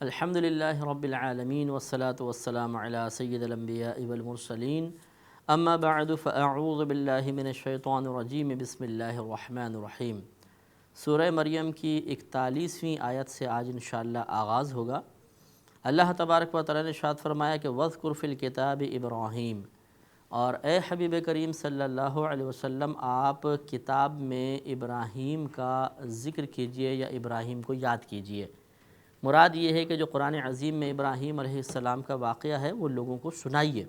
الحمدللہ رب العالمین والصلاة والسلام علی سید الانبیاء والمرسلین اما بعد فاعوذ باللہ من الشیطان الرجیم بسم اللہ الرحمن الرحیم۔ سورہ مریم کی 41ویں آیت سے آج انشاءاللہ آغاز ہوگا۔ اللہ تبارک و تعالی نے ارشاد فرمایا کہ وَاذْكُرْ فِي الْكِتَابِ ابراہیم، اور اے حبیب کریم صلی اللہ علیہ وسلم آپ کتاب میں ابراہیم کا ذکر کیجئے یا ابراہیم کو یاد کیجئے۔ مراد یہ ہے کہ جو قرآن عظیم میں ابراہیم علیہ السلام کا واقعہ ہے وہ لوگوں کو سنائیے۔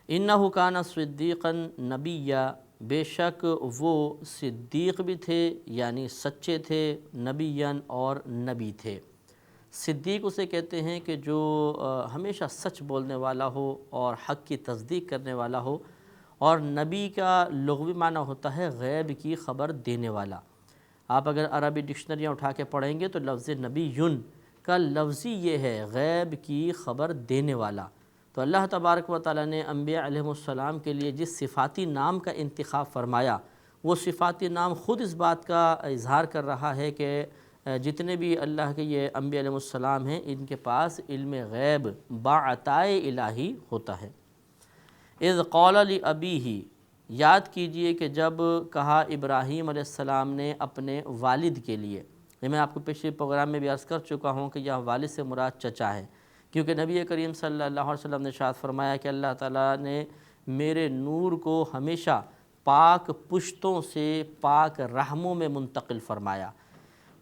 اِنَّهُ كَانَ صِدِّيقًا نَبِيًّا، بے شک وہ صدیق بھی تھے یعنی سچے تھے، نبیًا اور نبی تھے۔ صدیق اسے کہتے ہیں کہ جو ہمیشہ سچ بولنے والا ہو اور حق کی تصدیق کرنے والا ہو، اور نبی کا لغوی معنی ہوتا ہے غیب کی خبر دینے والا۔ آپ اگر عربی ڈکشنریاں اٹھا کے پڑھیں گے تو لفظ نبی یون کا لفظی یہ ہے غیب کی خبر دینے والا۔ تو اللہ تبارک و تعالیٰ نے انبیاء علیہ السلام کے لیے جس صفاتی نام کا انتخاب فرمایا، وہ صفاتی نام خود اس بات کا اظہار کر رہا ہے کہ جتنے بھی اللہ کے یہ انبیاء علیہ السلام ہیں ان کے پاس علم غیب بعطائے الہی ہوتا ہے۔ اذ قال لابیہ، یاد کیجئے کہ جب کہا ابراہیم علیہ السلام نے اپنے والد کے لیے، یہ میں آپ کو پچھلے پروگرام میں بھی عرض کر چکا ہوں کہ یہاں والد سے مراد چچا ہے، کیونکہ نبی کریم صلی اللہ علیہ وسلم نے ارشاد فرمایا کہ اللہ تعالیٰ نے میرے نور کو ہمیشہ پاک پشتوں سے پاک رحموں میں منتقل فرمایا۔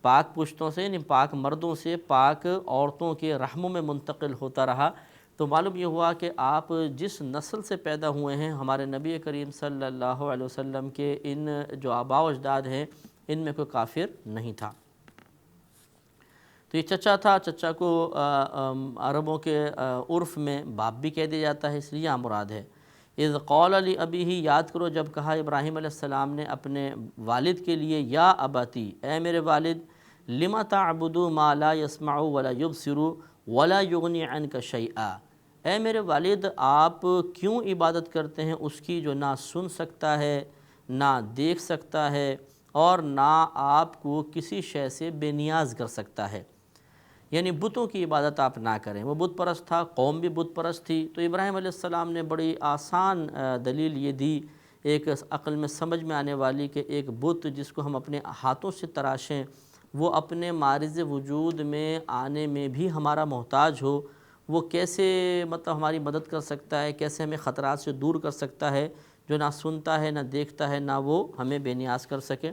پاک پشتوں سے یعنی پاک مردوں سے پاک عورتوں کے رحموں میں منتقل ہوتا رہا۔ تو معلوم یہ ہوا کہ آپ جس نسل سے پیدا ہوئے ہیں، ہمارے نبی کریم صلی اللہ علیہ وسلم کے ان جو آباء و اجداد ہیں ان میں کوئی کافر نہیں تھا۔ تو یہ چچا تھا، چچا کو عربوں کے عرف میں باپ بھی کہہ دیا جاتا ہے، اس لیے یہاں مراد ہے۔ اذ قال لابیہ، یاد کرو جب کہا ابراہیم علیہ السلام نے اپنے والد کے لیے، یا اباتی، اے میرے والد، لم تعبد ما لا يسمع ولا يبصر ولا يغني عنك شيئا، اے میرے والد آپ کیوں عبادت کرتے ہیں اس کی جو نہ سن سکتا ہے، نہ دیکھ سکتا ہے، اور نہ آپ کو کسی شے سے بے نیاز کر سکتا ہے۔ یعنی بتوں کی عبادت آپ نہ کریں۔ وہ بت پرست تھا، قوم بھی بت پرست تھی، تو ابراہیم علیہ السلام نے بڑی آسان دلیل یہ دی، ایک عقل میں سمجھ میں آنے والی، کہ ایک بت جس کو ہم اپنے ہاتھوں سے تراشیں، وہ اپنے معرض وجود میں آنے میں بھی ہمارا محتاج ہو، وہ کیسے ہماری مدد کر سکتا ہے، کیسے ہمیں خطرات سے دور کر سکتا ہے، جو نہ سنتا ہے نہ دیکھتا ہے، نہ وہ ہمیں بے نیاز کر سکے۔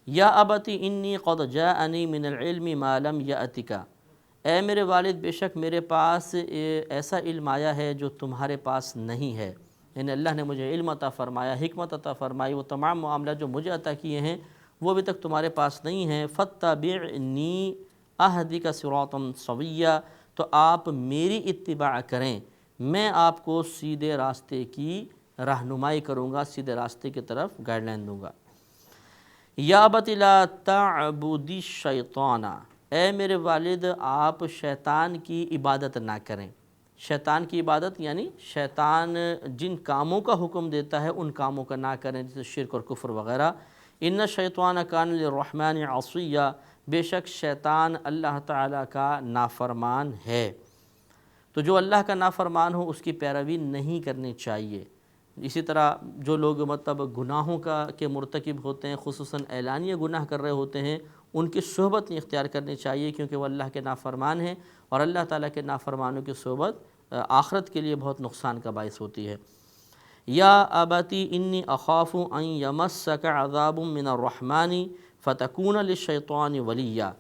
یا ابتی انی قد جاءنی من العلم ما لم یأتک، اے میرے والد بے شک میرے پاس ایسا علم آیا ہے جو تمہارے پاس نہیں ہے، یعنی اللہ نے مجھے علم عطا فرمایا، حکمت عطا فرمائی، وہ تمام معاملات جو مجھے عطا کیے ہیں وہ ابھی تک تمہارے پاس نہیں ہیں۔ فاتبعنی اہدک صراطا سویا، تو آپ میری اتباع کریں، میں آپ کو سیدھے راستے کی رہنمائی کروں گا، سیدھے راستے کی طرف گائیڈ لائن دوں گا۔ یا ابت لا تعبد الشیطان، اے میرے والد آپ شیطان کی عبادت نہ کریں۔ شیطان کی عبادت یعنی شیطان جن کاموں کا حکم دیتا ہے ان کاموں کا نہ کریں، جیسے شرک اور کفر وغیرہ۔ ان الشیطان کان للرحمن عصیا، بے شک شیطان اللہ تعالیٰ کا نافرمان ہے۔ تو جو اللہ کا نافرمان ہو اس کی پیروی نہیں کرنی چاہیے۔ اسی طرح جو لوگ گناہوں کے مرتکب ہوتے ہیں، خصوصاً اعلانیہ گناہ کر رہے ہوتے ہیں، ان کی صحبت نہیں اختیار کرنی چاہیے، کیونکہ وہ اللہ کے نافرمان ہیں، اور اللہ تعالیٰ کے نافرمانوں کی صحبت آخرت کے لیے بہت نقصان کا باعث ہوتی ہے۔ یا ابتی انی اخاف ان یمسک عذاب من الرحمن فتکون للشیطان ولیا،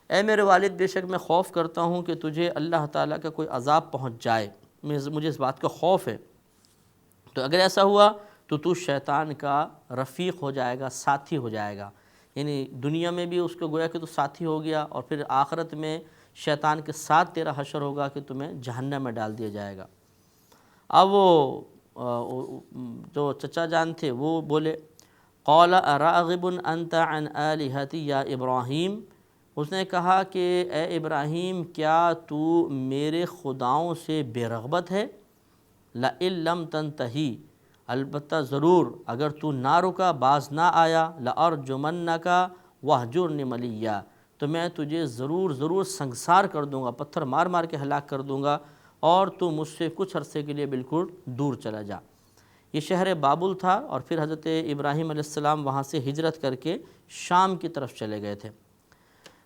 اے میرے والد بے شک میں خوف کرتا ہوں کہ تجھے اللہ تعالیٰ کا کوئی عذاب پہنچ جائے، مجھے اس بات کا خوف ہے۔ تو اگر ایسا ہوا تو شیطان کا رفیق ہو جائے گا، ساتھی ہو جائے گا، یعنی دنیا میں بھی اس کو گویا کہ تو ساتھی ہو گیا، اور پھر آخرت میں شیطان کے ساتھ تیرا حشر ہوگا کہ تمہیں جہنم میں ڈال دیا جائے گا۔ اب وہ جو چچا جان تھے وہ بولے، قال اراغب انت عن آلہتی یا ابراہیم، اس نے کہا کہ اے ابراہیم کیا تو میرے خداؤں سے بے رغبت ہے؟ لئن لم تنتہی، البتہ ضرور اگر تو نہ رکا، باز نہ آیا، لأرجمنک وہجرن ملیا، تو میں تجھے ضرور سنگسار کر دوں گا، پتھر مار مار کے ہلاک کر دوں گا، اور تو مجھ سے کچھ عرصے کے لیے بالکل دور چلا جا۔ یہ شہر بابل تھا، اور پھر حضرت ابراہیم علیہ السلام وہاں سے ہجرت کر کے شام کی طرف چلے گئے تھے۔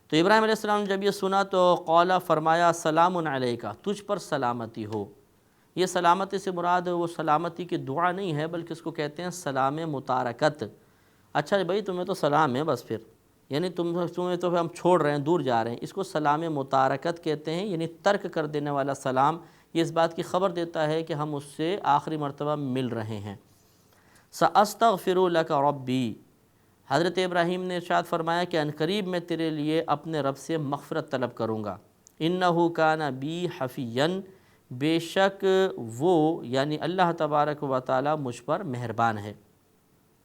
تو ابراہیم علیہ السلام نے جب یہ سنا تو قال فرمایا سلام علیکہ، تجھ پر سلامتی ہو۔ یہ سلامتی سے مراد وہ سلامتی کی دعا نہیں ہے، بلکہ اس کو کہتے ہیں سلام متارکت۔ اچھا بھائی تمہیں تو سلام ہے بس، پھر یعنی تمہیں تو ہم چھوڑ رہے ہیں، دور جا رہے ہیں، اس کو سلام متارکت کہتے ہیں، یعنی ترک کر دینے والا سلام۔ یہ اس بات کی خبر دیتا ہے کہ ہم اس سے آخری مرتبہ مل رہے ہیں۔ سأستغفر لک ربی، حضرت ابراہیم نے ارشاد فرمایا کہ عنقریب میں تیرے لیے اپنے رب سے مغفرت طلب کروں گا۔ انہ کان بی حفیا، بے شک وہ یعنی اللہ تبارک و تعالی مجھ پر مہربان ہے۔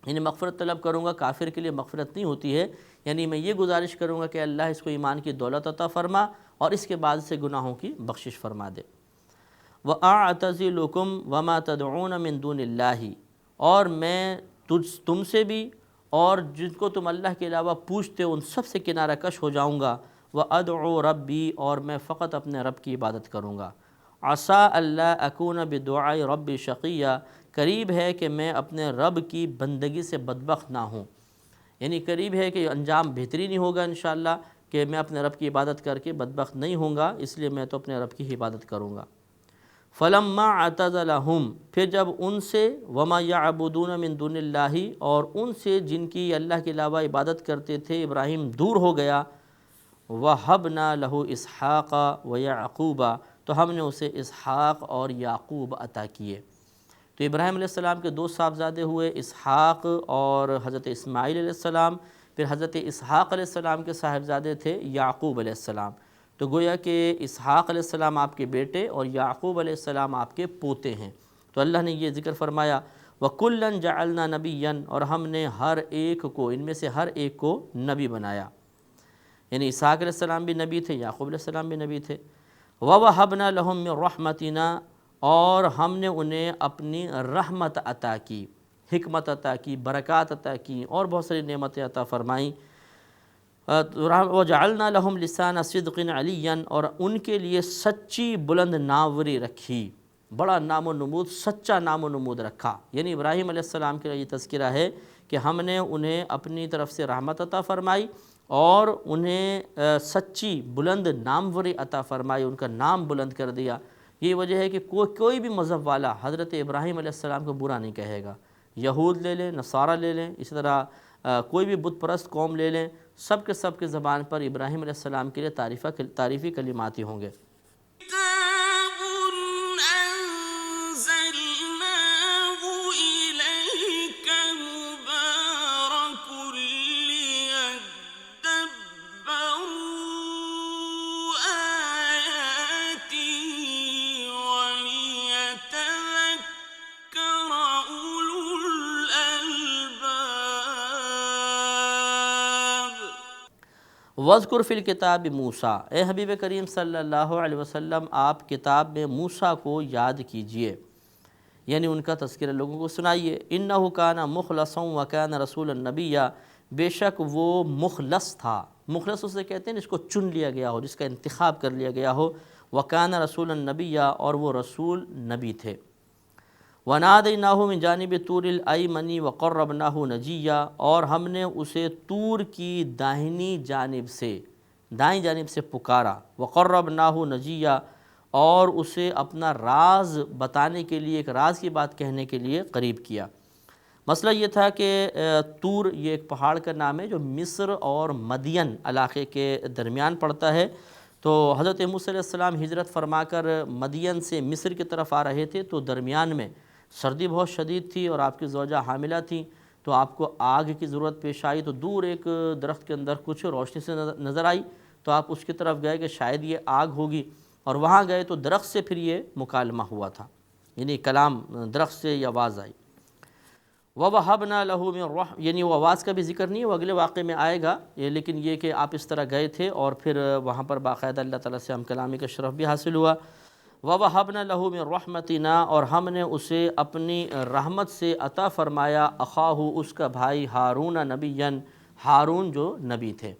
یعنی مغفرت طلب کروں گا، کافر کے لیے مغفرت نہیں ہوتی ہے، یعنی میں یہ گزارش کروں گا کہ اللہ اس کو ایمان کی دولت عطا فرما اور اس کے بعد سے گناہوں کی بخشش فرما دے۔ وَأَعْتَزِلُكُمْ وَمَا تَدْعُونَ مِن دُونِ اللَّهِ، اور میں تم سے بھی اور جن کو تم اللہ کے علاوہ پوچھتے ہو ان سب سے کنارہ کش ہو جاؤں گا۔ وَأَدْعُو رَبِّي، اور میں فقط اپنے رب کی عبادت کروں گا۔ عَسَىٰ أَلَّا أَكُونَ بِدُعَاءِ رَبِّي شَقِيًّا، قریب ہے کہ میں اپنے رب کی بندگی سے بدبخت نہ ہوں، یعنی قریب ہے کہ انجام بہترین ہی ہوگا انشاءاللہ کہ میں اپنے رب کی عبادت کر کے بدبخت نہیں ہوں گا، اس لیے میں تو اپنے رب کی عبادت کروں گا۔ فَلَمَّا اعْتَزَلَهُمْ، پھر جب ان سے وَمَا يَعْبُدُونَ مِن دُونِ اللَّهِ، اور ان سے جن کی اللہ کے علاوہ عبادت کرتے تھے ابراہیم دور ہو گیا، وَهَبْنَا لَهُ إِسْحَاقَ وَيَعْقُوبَ، تو ہم نے اسے اسحاق اور یعقوب عطا کیے۔ تو ابراہیم علیہ السلام کے دو صاحبزادے ہوئے، اسحاق اور حضرت اسماعیل علیہ السلام۔ پھر حضرت اسحاق علیہ السلام کے صاحبزادے تھے یعقوب علیہ السلام۔ تو گویا کہ اسحاق علیہ السلام آپ کے بیٹے اور یعقوب علیہ السلام آپ کے پوتے ہیں۔ تو اللہ نے یہ ذکر فرمایا وَكُلًّا جَعَلْنَا نَبِيًّا، اور ہم نے ہر ایک کو، ان میں سے ہر ایک کو نبی بنایا، یعنی اسحاق علیہ السلام بھی نبی تھے، یعقوب علیہ السلام بھی نبی تھے۔ وَوَهَبْنَا لَهُم مِّن رَحْمَتِنَا، اور ہم نے انہیں اپنی رحمت عطا کی، حکمت عطا کی، برکات عطا کی، اور بہت ساری نعمتیں عطا فرمائیں۔ وَجَعَلْنَا لَهُمْ لِسَانَ صِدْقٍ عَلِيًّا، اور ان کے لیے سچی بلند ناوری رکھی، بڑا نام و نمود، سچا نام و نمود رکھا۔ یعنی ابراہیم علیہ السلام کے لیے یہ تذکرہ ہے کہ ہم نے انہیں اپنی طرف سے رحمت عطا فرمائی اور انہیں سچی بلند ناموری عطا فرمائی، ان کا نام بلند کر دیا۔ یہ وجہ ہے کہ کوئی بھی مذہب والا حضرت ابراہیم علیہ السلام کو برا نہیں کہے گا۔ یہود لے لیں، نصارہ لے لیں، اسی طرح کوئی بھی بت پرست قوم لے لیں، سب کے زبان پر ابراہیم علیہ السلام کے لیے تعریفی کلمات ہی ہوں گے۔ وَاذْكُرْ فِي الْكِتَابِ مُوسیٰ، اے حبیب کریم صلی اللہ علیہ وسلم آپ کتاب میں موسیٰ کو یاد کیجئے، یعنی ان کا تذکرہ لوگوں کو سنائیے۔ اِنَّهُ كَانَ مُخْلَصًا وَكَانَ رَسُولًا نَبِيًّا، بے شک وہ مخلص تھا، مخلص اسے کہتے ہیں جس کو چن لیا گیا ہو، جس کا انتخاب کر لیا گیا ہو۔ وَكَانَ رَسُولًا نَبِيًّا، اور وہ رسول نبی تھے۔ وَنَادَيْنَاهُ مِن جَانِبِ طُورِ الْأَيْمَنِ وَقَرَّبْنَاهُ نَجِيًّا، اور ہم نے اسے طور کی دائیں جانب سے پکارا۔ وَقَرَّبْنَاهُ نَجِيًّا، اور اسے اپنا راز بتانے کے لیے، ایک راز کی بات کہنے کے لیے قریب کیا۔ مسئلہ یہ تھا کہ طور یہ ایک پہاڑ کا نام ہے جو مصر اور مدین علاقے کے درمیان پڑتا ہے۔ تو حضرت موسیٰ علیہ السلام ہجرت فرما کر مدین سے مصر کی طرف آ رہے تھے، تو درمیان میں سردی بہت شدید تھی اور آپ کی زوجہ حاملہ تھیں، تو آپ کو آگ کی ضرورت پیش آئی۔ تو دور ایک درخت کے اندر کچھ روشنی سے نظر آئی، تو آپ اس کی طرف گئے کہ شاید یہ آگ ہوگی، اور وہاں گئے تو درخت سے پھر یہ مکالمہ ہوا تھا، یعنی کلام درخت سے یہ آواز آئی۔ وَوَهَبْنَا لَهُ مِن رَحْمَتِنَا، یعنی وہ آواز کا بھی ذکر نہیں ہے، وہ اگلے واقعے میں آئے گا، لیکن یہ کہ آپ اس طرح گئے تھے اور پھر وہاں پر باقاعدہ اللہ تعالیٰ سے ہم کلامی کا شرف بھی حاصل ہوا۔ وَوَهَبْنَا لَهُ مِن رَحْمَتِنَا، اور ہم نے اسے اپنی رحمت سے عطا فرمایا، اخاہ اس کا بھائی، ہارون نبیًا، ہارون جو نبی تھے۔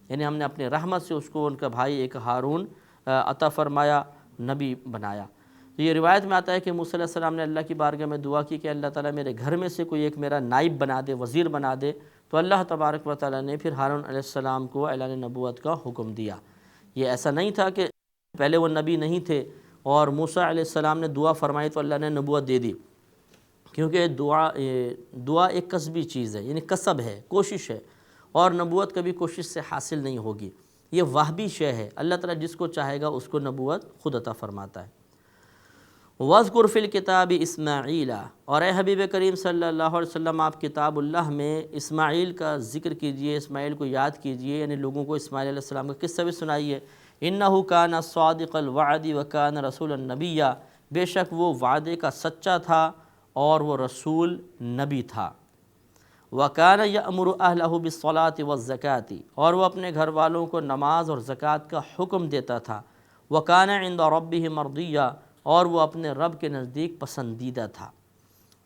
یعنی ہم نے اپنے رحمت سے اس کو ان کا بھائی ایک ہارون عطا فرمایا، نبی بنایا۔ تو یہ روایت میں آتا ہے کہ موسیٰ علیہ السلام نے اللہ کی بارگاہ میں دعا کی کہ اللہ تعالیٰ میرے گھر میں سے کوئی ایک میرا نائب بنا دے، وزیر بنا دے، تو اللہ تبارک و تعالیٰ نے پھر ہارون علیہ السلام کو اعلان نبوت کا حکم دیا۔ یہ ایسا نہیں تھا کہ پہلے وہ نبی نہیں تھے اور موسیٰ علیہ السلام نے دعا فرمائی تو اللہ نے نبوت دے دی، کیونکہ دعا ایک کسبی چیز ہے، یعنی کسب ہے، کوشش ہے، اور نبوت کبھی کوشش سے حاصل نہیں ہوگی، یہ وہبی شے ہے۔ اللہ تعالیٰ جس کو چاہے گا اس کو نبوت خود عطا فرماتا ہے۔ وَاذْكُرْ فِي الْكِتَابِ اسماعیل، اور اے حبیب کریم صلی اللہ علیہ وسلم آپ کتاب اللہ میں اسماعیل کا ذکر کیجئے، اسماعیل کو یاد کیجئے، یعنی لوگوں کو اسماعیل علیہ السلام کا قصہ بھی سنائیے۔ إِنَّهُ كَانَ صَادِقَ الْوَعْدِ وَكَانَ رَسُولًا نَبِيًّا، بے شک وہ وعدے کا سچا تھا اور وہ رسول نبی تھا۔ وَكَانَ يَأْمُرُ أَهْلَهُ بِالصَّلَاةِ وَالزَّكَاةِ، اور وہ اپنے گھر والوں کو نماز اور زکوٰۃ کا حکم دیتا تھا۔ وَكَانَ عِنْدَ رَبِّهِ مَرْضِيًّا، اور وہ اپنے رب کے نزدیک پسندیدہ تھا۔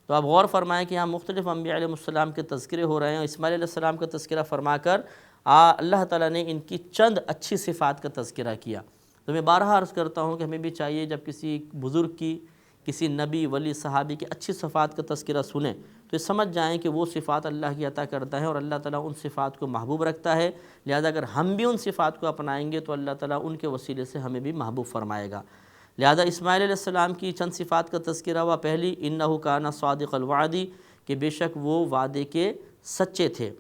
تو اب غور فرمائیں کہ یہاں مختلف انبیاء علیہ السلام کے تذکرے ہو رہے ہیں، اسماعیل علیہ السلام کا تذکرہ فرما کر اللہ تعالیٰ نے ان کی چند اچھی صفات کا تذکرہ کیا۔ تو میں بارہا عرض کرتا ہوں کہ ہمیں بھی چاہیے جب کسی بزرگ کی، کسی نبی ولی صحابی کی اچھی صفات کا تذکرہ سنیں تو یہ سمجھ جائیں کہ وہ صفات اللہ کی عطا کرتا ہے اور اللہ تعالیٰ ان صفات کو محبوب رکھتا ہے، لہذا اگر ہم بھی ان صفات کو اپنائیں گے تو اللہ تعالیٰ ان کے وسیلے سے ہمیں بھی محبوب فرمائے گا۔ لہذا اسماعیل علیہ السلام کی چند صفات کا تذکرہ ہوا۔ پہلی، إِنَّهُ كَانَ صَادِقَ الْوَعْدِ، کہ بے شک وہ وعدے کے سچے تھے،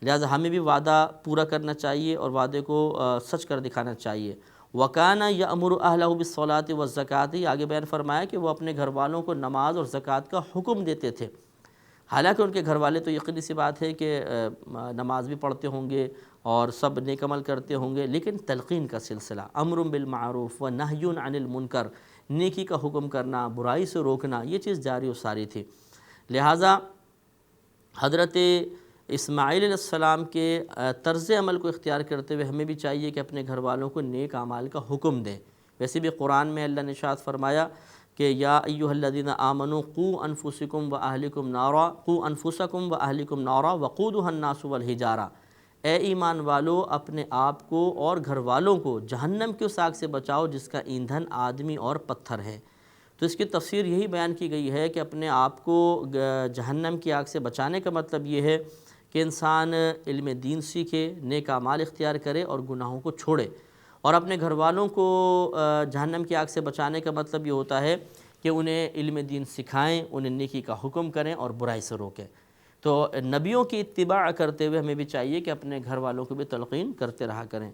لہذا ہمیں بھی وعدہ پورا کرنا چاہیے اور وعدے کو سچ کر دکھانا چاہیے۔ وَكَانَ يَأْمُرُ أَهْلَهُ بِالصَّلَاةِ وَالزَّكَاةِ، آگے بیان فرمایا کہ وہ اپنے گھر والوں کو نماز اور زکوٰۃ کا حکم دیتے تھے۔ حالانکہ ان کے گھر والے تو یقینی سی بات ہے کہ نماز بھی پڑھتے ہوں گے اور سب نیک عمل کرتے ہوں گے، لیکن تلقین کا سلسلہ، امر بالمعروف و نہی عن المنکر، نیکی کا حکم کرنا، برائی سے روکنا، یہ چیز جاری و ساری تھی۔ لہٰذا حضرت اسماعیل علیہ السلام کے طرز عمل کو اختیار کرتے ہوئے ہمیں بھی چاہیے کہ اپنے گھر والوں کو نیک اعمال کا حکم دیں۔ ویسے بھی قرآن میں اللہ نے ارشاد فرمایا کہ یا ایھا الذین آمنوا قوا انفسکم واہلکم نارا، قوا انفسکم واہلکم نارا وقودھا الناس والحجارہ، اے ایمان والو اپنے آپ کو اور گھر والوں کو جہنم کی اس آگ سے بچاؤ جس کا ایندھن آدمی اور پتھر ہے۔ تو اس کی تفسیر یہی بیان کی گئی ہے کہ اپنے آپ کو جہنم کی آگ سے بچانے کا مطلب یہ ہے کہ انسان علم دین سیکھے، نیک اعمال اختیار کرے اور گناہوں کو چھوڑے، اور اپنے گھر والوں کو جہنم کی آگ سے بچانے کا مطلب یہ ہوتا ہے کہ انہیں علم دین سکھائیں، انہیں نیکی کا حکم کریں اور برائی سے روکیں۔ تو نبیوں کی اتباع کرتے ہوئے ہمیں بھی چاہیے کہ اپنے گھر والوں کو بھی تلقین کرتے رہا کریں۔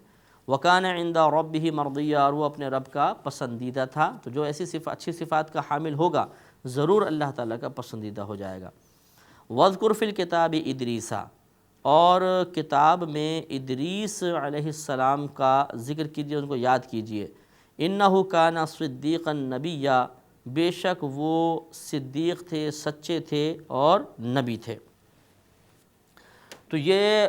وَكَانَ عِنْدَ رَبِّهِ مَرْضِيًّا، اور وہ اپنے رب کا پسندیدہ تھا۔ تو جو ایسی اچھی صفات کا حامل ہوگا ضرور اللہ تعالیٰ کا پسندیدہ ہو جائے گا۔ وَاذْكُرْ فِي الْكِتَابِ إِدْرِيسَ، اور کتاب میں ادریس علیہ السلام کا ذکر کیجئے، ان کو یاد کیجئے۔ إِنَّهُ كَانَ صِدِّيقًا نَبِيًّا، بے شک وہ صدیق تھے، سچے تھے اور نبی تھے۔ تو یہ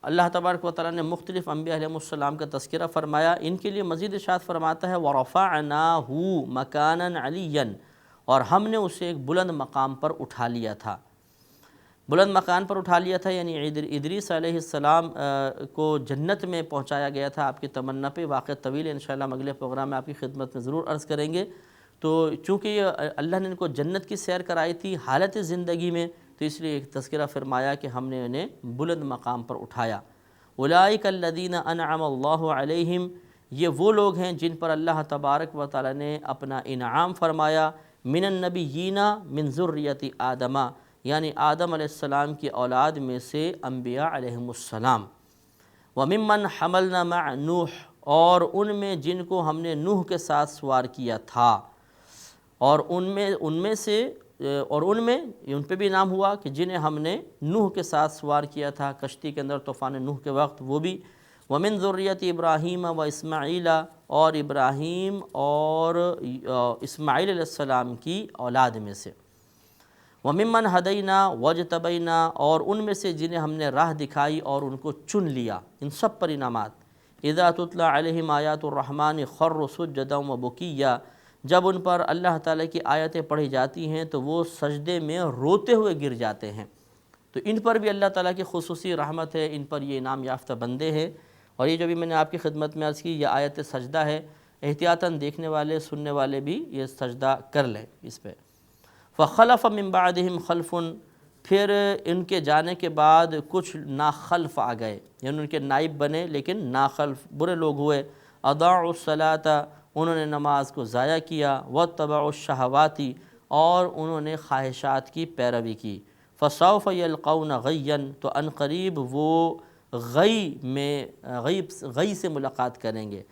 اللہ تبارک و تعالیٰ نے مختلف انبیاء علیہ السلام کا تذکرہ فرمایا۔ ان کے لیے مزید ارشاد فرماتا ہے وَرَفَعْنَاهُ مَكَانًا عَلِيًّا، اور ہم نے اسے ایک بلند مقام پر اٹھا لیا تھا۔ بلند مقام پر اٹھا لیا تھا یعنی ادریس علیہ السلام کو جنت میں پہنچایا گیا تھا آپ کی تمنا پہ۔ واقعہ طویل ہے، انشاءاللہ ہم اگلے پروگرام میں آپ کی خدمت میں ضرور عرض کریں گے۔ تو چونکہ یہ اللہ نے ان کو جنت کی سیر کرائی تھی حالت زندگی میں، تو اس لیے ایک تذکرہ فرمایا کہ ہم نے انہیں بلند مقام پر اٹھایا۔ اولئک الذین انعم اللہ علیہم، یہ وہ لوگ ہیں جن پر اللہ تبارک و تعالی نے اپنا انعام فرمایا، من النبیین من ذریۃ آدم، یعنی آدم علیہ السلام کی اولاد میں سے انبیاء علیہم السلام، وممن حملنا مع نوح، اور ان میں جن کو ہم نے نوح کے ساتھ سوار کیا تھا، اور ان پہ بھی نام ہوا کہ جنہیں ہم نے نوح کے ساتھ سوار کیا تھا کشتی کے اندر طوفان نوح کے وقت، وہ بھی۔ ومن ذریۃ ابراہیم و اسماعیل، اور ابراہیم اور اسماعیل علیہ السلام کی اولاد میں سے۔ وممن ہدینا واجتبینا، اور ان میں سے جنہیں ہم نے راہ دکھائی اور ان کو چن لیا، ان سب پر انعامات۔ اذا تتلی علیہم آیات الرحمن خروا سجدا وبکیا، جب ان پر اللہ تعالیٰ کی آیتیں پڑھی جاتی ہیں تو وہ سجدے میں روتے ہوئے گر جاتے ہیں۔ تو ان پر بھی اللہ تعالیٰ کی خصوصی رحمت ہے، ان پر یہ انعام یافتہ بندے ہیں۔ اور یہ جو بھی میں نے آپ کی خدمت میں عرض کی، یہ آیت سجدہ ہے، احتیاطاً دیکھنے والے سننے والے بھی یہ سجدہ کر لیں اس پہ۔ فخلف من بعدہم خلف، پھر ان کے جانے کے بعد کچھ ناخلف آ گئے، یعنی ان کے نائب بنے لیکن ناخلف برے لوگ ہوئے۔ اضاعوا الصلاۃ، انہوں نے نماز کو ضائع کیا، واتبعوا الشہوات، اور انہوں نے خواہشات کی پیروی کی۔ فسوف یلقون غیا، تو ان قریب وہ غی سے ملاقات کریں گے۔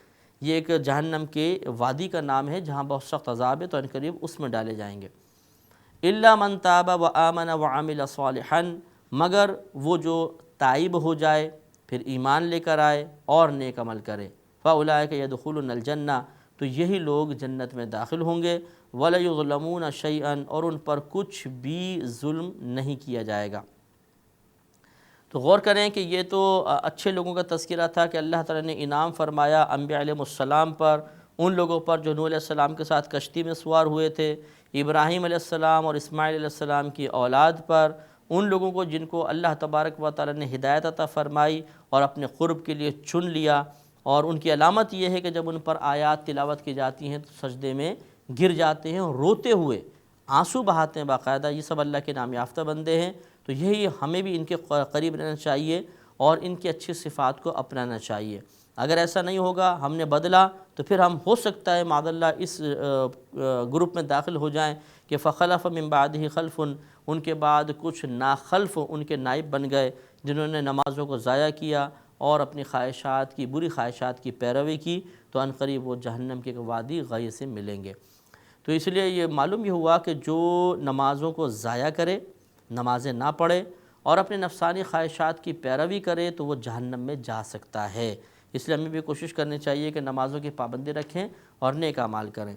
یہ ایک جہنم کے وادی کا نام ہے جہاں بہت سخت عذاب ہے، تو ان قریب اس میں ڈالے جائیں گے۔ الا من تاب وآمن وعمل صالحا، مگر وہ جو تائب ہو جائے پھر ایمان لے کر آئے اور نیک عمل کرے۔ فاولئک یدخلون الجنہ، تو یہی لوگ جنت میں داخل ہوں گے۔ ولا یظلمون شیئا، اور ان پر کچھ بھی ظلم نہیں کیا جائے گا۔ تو غور کریں کہ یہ تو اچھے لوگوں کا تذکرہ تھا کہ اللہ تعالیٰ نے انعام فرمایا انبیاء علیہ السلام پر، ان لوگوں پر جو نوح علیہ السلام کے ساتھ کشتی میں سوار ہوئے تھے، ابراہیم علیہ السلام اور اسماعیل علیہ السلام کی اولاد پر، ان لوگوں کو جن کو اللہ تبارک و تعالیٰ نے ہدایت عطا فرمائی اور اپنے قرب کے لیے چن لیا۔ اور ان کی علامت یہ ہے کہ جب ان پر آیات تلاوت کی جاتی ہیں تو سجدے میں گر جاتے ہیں، روتے ہوئے آنسو بہاتے ہیں باقاعدہ۔ یہ سب اللہ کے نام یافتہ بندے ہیں، تو یہی ہمیں بھی ان کے قریب رہنا چاہیے اور ان کی اچھی صفات کو اپنانا چاہیے۔ اگر ایسا نہیں ہوگا، ہم نے بدلا، تو پھر ہم ہو سکتا ہے معاذ اللہ اس گروپ میں داخل ہو جائیں کہ فخلف من بعدہ خلف، ان کے بعد کچھ ناخلف ان کے نائب بن گئے جنہوں نے نمازوں کو ضائع کیا اور اپنی خواہشات کی، بری خواہشات کی پیروی کی، تو ان قریب وہ جہنم کے وادی غی سے ملیں گے۔ تو اس لیے یہ معلوم یہ ہوا کہ جو نمازوں کو ضائع کرے، نمازیں نہ پڑھے اور اپنے نفسانی خواہشات کی پیروی کرے تو وہ جہنم میں جا سکتا ہے۔ اس لیے ہمیں بھی کوشش کرنی چاہیے کہ نمازوں کی پابندی رکھیں اور نیک اعمال کریں۔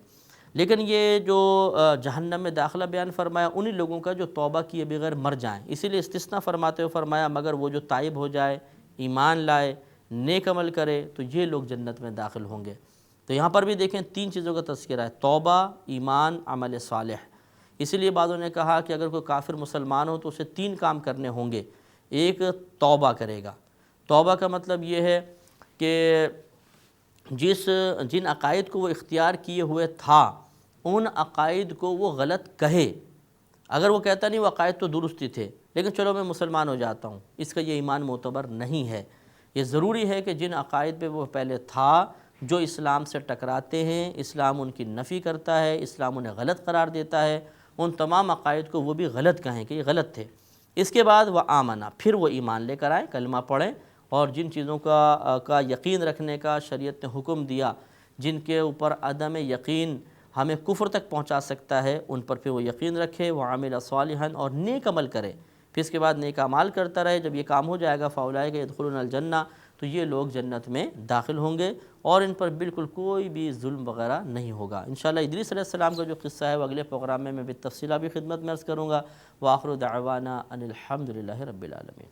لیکن یہ جو جہنم میں داخلہ بیان فرمایا انہی لوگوں کا جو توبہ کیے بغیر مر جائیں، اسی لیے استثناء فرماتے ہوئے فرمایا مگر وہ جو تائب ہو جائے، ایمان لائے، نیک عمل کرے، تو یہ لوگ جنت میں داخل ہوں گے۔ تو یہاں پر بھی دیکھیں 3 چیزوں کا تذکرہ ہے: توبہ، ایمان، عمل صالح۔ اسی لیے بعضوں نے کہا کہ اگر کوئی کافر مسلمان ہو تو اسے 3 کام کرنے ہوں گے۔ ایک، توبہ کرے گا۔ توبہ کا مطلب یہ ہے کہ جن عقائد کو وہ اختیار کیے ہوئے تھا ان عقائد کو وہ غلط کہے۔ اگر وہ کہتا نہیں وہ عقائد تو درست ہی تھے لیکن چلو میں مسلمان ہو جاتا ہوں، اس کا یہ ایمان معتبر نہیں ہے۔ یہ ضروری ہے کہ جن عقائد پہ وہ پہلے تھا، جو اسلام سے ٹکراتے ہیں، اسلام ان کی نفی کرتا ہے، اسلام انہیں غلط قرار دیتا ہے، ان تمام عقائد کو وہ بھی غلط کہیں کہ یہ غلط تھے۔ اس کے بعد وہ آمنا، پھر وہ ایمان لے کر آئے، کلمہ پڑھیں، اور جن چیزوں کا یقین رکھنے کا شریعت نے حکم دیا، جن کے اوپر عدم یقین ہمیں کفر تک پہنچا سکتا ہے، ان پر پھر وہ یقین رکھے، وہ عامل صالحا، اور نیک عمل کرے۔ پھر اس کے بعد نیک اعمال کرتا رہے۔ جب یہ کام ہو جائے گا فاولئک یدخلون الجنہ، تو یہ لوگ جنت میں داخل ہوں گے اور ان پر بالکل کوئی بھی ظلم وغیرہ نہیں ہوگا۔ انشاءاللہ ادریس علیہ السلام کا جو قصہ ہے وہ اگلے پروگرام میں بالتفصیل بھی خدمت میں عرض کروں گا۔ وآخر دعوانا ان الحمد للہ رب العالمین۔